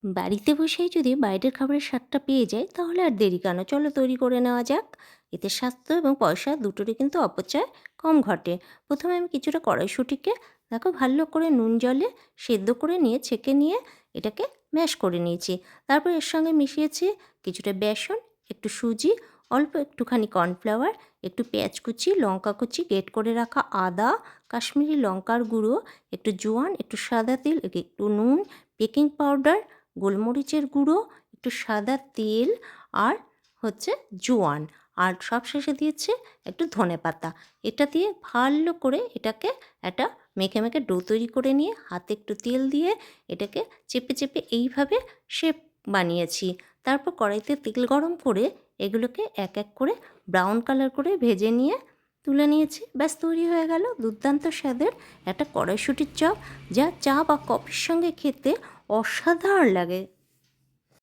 বাড়িতে বসেই যদি বাইরের খাবারের স্বাদটা পেয়ে যাই তাহলে আর দেরি কেন, চলো তৈরি করে নেওয়া যাক। এতে স্বাস্থ্য এবং পয়সা দুটোরই কিন্তু অপচয় কম ঘটে। প্রথমে আমি কিছুটা কড়াইশুঁটিকে দেখো ভালো করে নুন জলে সেদ্ধ করে নিয়ে ছেঁকে নিয়ে এটাকে ম্যাশ করে নিয়েছি। তারপর এর সঙ্গে মিশিয়েছি কিছুটা বেসন, একটু সুজি, অল্প একটুখানি কর্নফ্লাওয়ার, একটু পেঁয়াজ কুচি, লঙ্কা কুচি, গ্রেট করে রাখা আদা, কাশ্মীরি লঙ্কার গুঁড়ো, একটু জোয়ান, একটু সাদা তেল, একটু নুন, বেকিং পাউডার, গোলমরিচের গুঁড়ো, একটু সাদা তেল, আর হচ্ছে জোয়ান, আর সবশেষে দিয়েছি একটু ধনেপাতা। এটা দিয়ে ভালো করে এটাকে একটা মেখে মেখে ডো তৈরি করে নিয়ে হাতে একটু তেল দিয়ে এটাকে চেপে চেপে এইভাবে শেপ বানিয়েছি। তারপর কড়াইতে তেল গরম করে এগুলোকে এক এক করে ব্রাউন কালার করে ভেজে নিয়ে তুলে নিয়েছি। ব্যাস তৈরি হয়ে গেল দুর্দান্ত স্বাদের একটা কড়াইশুঁটির চপ, যা চা বা কফির সঙ্গে খেতে অসাধারণ লাগে।